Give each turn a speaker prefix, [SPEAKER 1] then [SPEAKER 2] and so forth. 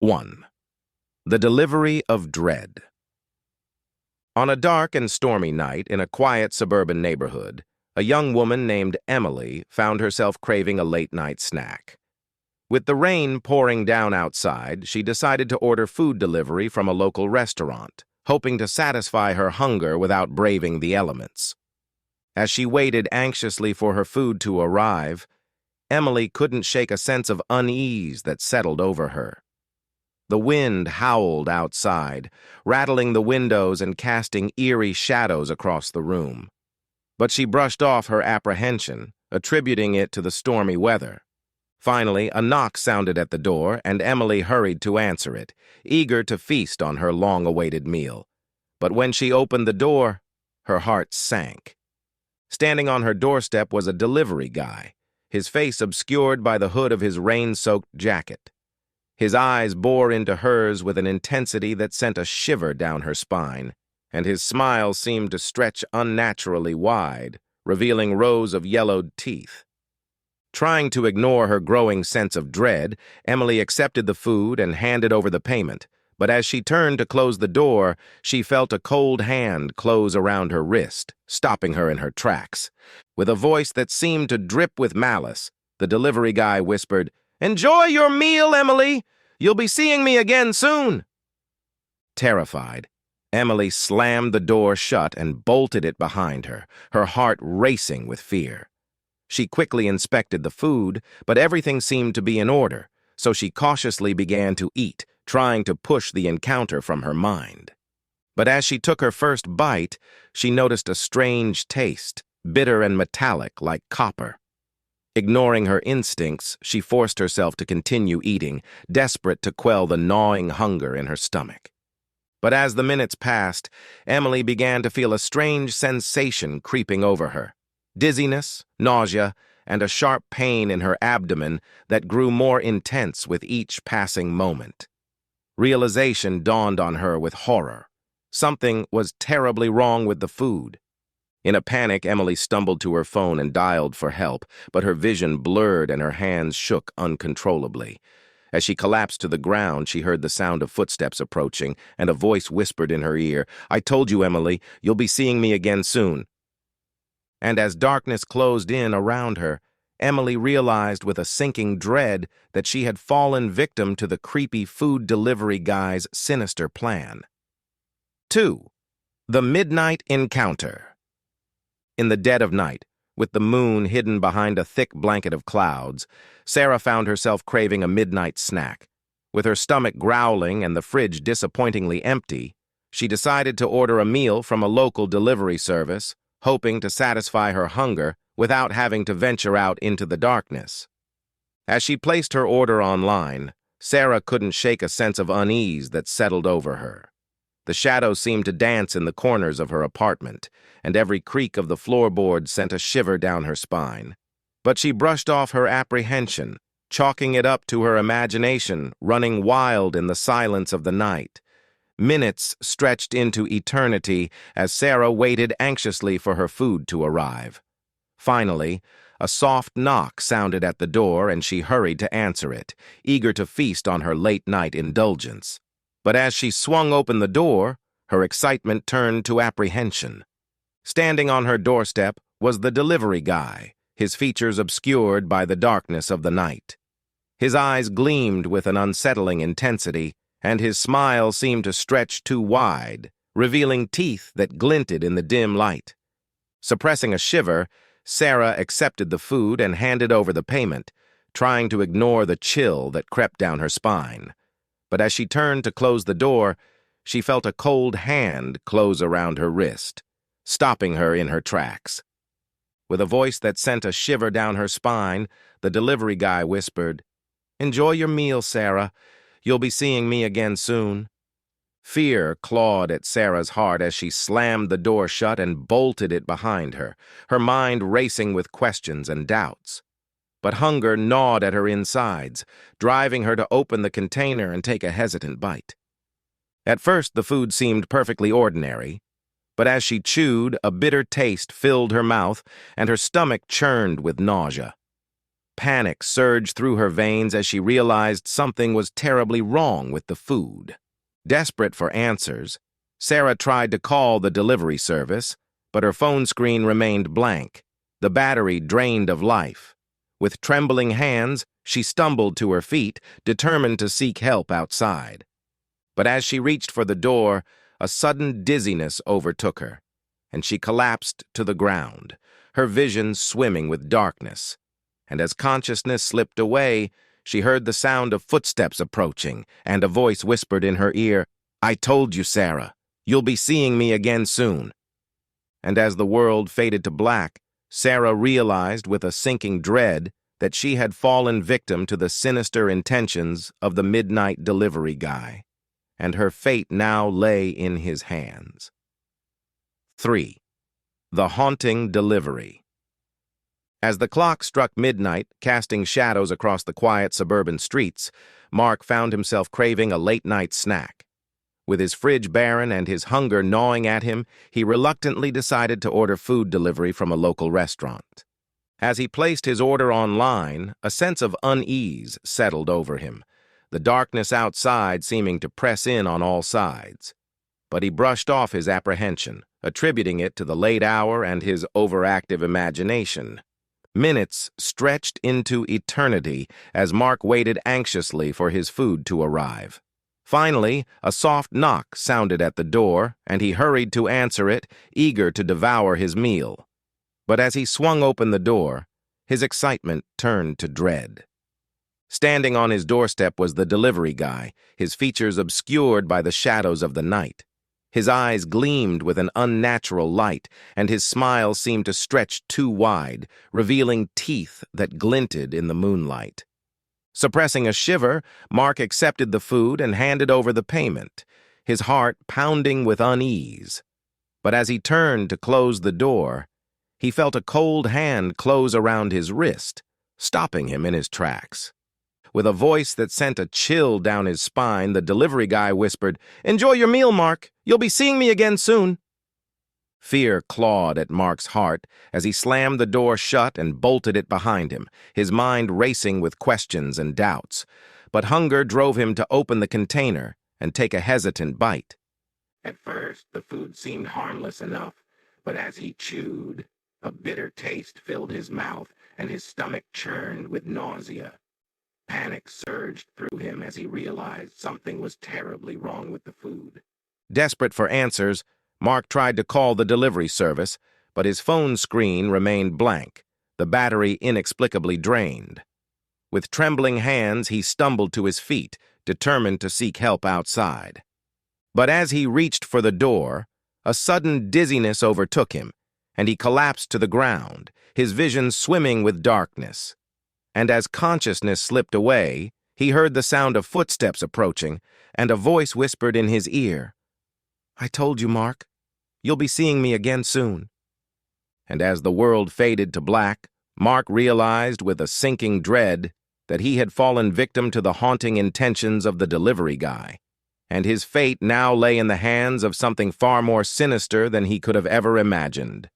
[SPEAKER 1] 1. The Delivery of Dread. On a dark and stormy night in a quiet suburban neighborhood, a young woman named Emily found herself craving a late-night snack. With the rain pouring down outside, she decided to order food delivery from a local restaurant, hoping to satisfy her hunger without braving the elements. As she waited anxiously for her food to arrive, Emily couldn't shake a sense of unease that settled over her. The wind howled outside, rattling the windows and casting eerie shadows across the room. But she brushed off her apprehension, attributing it to the stormy weather. Finally, a knock sounded at the door, and Emily hurried to answer it, eager to feast on her long-awaited meal. But when she opened the door, her heart sank. Standing on her doorstep was a delivery guy, his face obscured by the hood of his rain-soaked jacket. His eyes bore into hers with an intensity that sent a shiver down her spine, and his smile seemed to stretch unnaturally wide, revealing rows of yellowed teeth. Trying to ignore her growing sense of dread, Emily accepted the food and handed over the payment, but as she turned to close the door, she felt a cold hand close around her wrist, stopping her in her tracks. With a voice that seemed to drip with malice, the delivery guy whispered, "Enjoy your meal, Emily! You'll be seeing me again soon!" Terrified, Emily slammed the door shut and bolted it behind her, her heart racing with fear. She quickly inspected the food, but everything seemed to be in order, so she cautiously began to eat, trying to push the encounter from her mind. But as she took her first bite, she noticed a strange taste, bitter and metallic like copper. Ignoring her instincts, she forced herself to continue eating, desperate to quell the gnawing hunger in her stomach. But as the minutes passed, Emily began to feel a strange sensation creeping over her. Dizziness, nausea, and a sharp pain in her abdomen that grew more intense with each passing moment. Realization dawned on her with horror. Something was terribly wrong with the food. In a panic, Emily stumbled to her phone and dialed for help, but her vision blurred and her hands shook uncontrollably. As she collapsed to the ground, she heard the sound of footsteps approaching, and a voice whispered in her ear, "I told you, Emily, you'll be seeing me again soon." And as darkness closed in around her, Emily realized with a sinking dread that she had fallen victim to the creepy food delivery guy's sinister plan. 2. The Midnight Encounter. In the dead of night, with the moon hidden behind a thick blanket of clouds, Sarah found herself craving a midnight snack. With her stomach growling and the fridge disappointingly empty, she decided to order a meal from a local delivery service, hoping to satisfy her hunger without having to venture out into the darkness. As she placed her order online, Sarah couldn't shake a sense of unease that settled over her. The shadows seemed to dance in the corners of her apartment, and every creak of the floorboard sent a shiver down her spine. But she brushed off her apprehension, chalking it up to her imagination running wild in the silence of the night. Minutes stretched into eternity as Sarah waited anxiously for her food to arrive. Finally, a soft knock sounded at the door and she hurried to answer it, eager to feast on her late-night indulgence. But as she swung open the door, her excitement turned to apprehension. Standing on her doorstep was the delivery guy, his features obscured by the darkness of the night. His eyes gleamed with an unsettling intensity, and his smile seemed to stretch too wide, revealing teeth that glinted in the dim light. Suppressing a shiver, Sarah accepted the food and handed over the payment, trying to ignore the chill that crept down her spine. But as she turned to close the door, she felt a cold hand close around her wrist, stopping her in her tracks. With a voice that sent a shiver down her spine, the delivery guy whispered, "Enjoy your meal, Sarah. You'll be seeing me again soon." Fear clawed at Sarah's heart as she slammed the door shut and bolted it behind her, her mind racing with questions and doubts. But hunger gnawed at her insides, driving her to open the container and take a hesitant bite. At first, the food seemed perfectly ordinary, but as she chewed, a bitter taste filled her mouth and her stomach churned with nausea. Panic surged through her veins as she realized something was terribly wrong with the food. Desperate for answers, Sarah tried to call the delivery service, but her phone screen remained blank, the battery drained of life. With trembling hands, she stumbled to her feet, determined to seek help outside. But as she reached for the door, a sudden dizziness overtook her, and she collapsed to the ground, her vision swimming with darkness. And as consciousness slipped away, she heard the sound of footsteps approaching, and a voice whispered in her ear, "I told you, Sarah, you'll be seeing me again soon." And as the world faded to black, Sarah realized with a sinking dread that she had fallen victim to the sinister intentions of the midnight delivery guy, and her fate now lay in his hands. 3. The Haunting Delivery. As the clock struck midnight, casting shadows across the quiet suburban streets, Mark found himself craving a late-night snack. With his fridge barren and his hunger gnawing at him, he reluctantly decided to order food delivery from a local restaurant. As he placed his order online, a sense of unease settled over him, the darkness outside seeming to press in on all sides. But he brushed off his apprehension, attributing it to the late hour and his overactive imagination. Minutes stretched into eternity as Mark waited anxiously for his food to arrive. Finally, a soft knock sounded at the door, and he hurried to answer it, eager to devour his meal. But as he swung open the door, his excitement turned to dread. Standing on his doorstep was the delivery guy, his features obscured by the shadows of the night. His eyes gleamed with an unnatural light, and his smile seemed to stretch too wide, revealing teeth that glinted in the moonlight. Suppressing a shiver, Mark accepted the food and handed over the payment, his heart pounding with unease. But as he turned to close the door, he felt a cold hand close around his wrist, stopping him in his tracks. With a voice that sent a chill down his spine, the delivery guy whispered, "Enjoy your meal, Mark. You'll be seeing me again soon." Fear clawed at Mark's heart as he slammed the door shut and bolted it behind him, his mind racing with questions and doubts. But hunger drove him to open the container and take a hesitant bite. At first, the food seemed harmless enough, but as he chewed, a bitter taste filled his mouth and his stomach churned with nausea. Panic surged through him as he realized something was terribly wrong with the food. Desperate for answers, Mark tried to call the delivery service, but his phone screen remained blank, the battery inexplicably drained. With trembling hands, he stumbled to his feet, determined to seek help outside. But as he reached for the door, a sudden dizziness overtook him, and he collapsed to the ground, his vision swimming with darkness. And as consciousness slipped away, he heard the sound of footsteps approaching, and a voice whispered in his ear, "I told you, Mark. You'll be seeing me again soon." And as the world faded to black, Mark realized with a sinking dread that he had fallen victim to the haunting intentions of the delivery guy, and his fate now lay in the hands of something far more sinister than he could have ever imagined.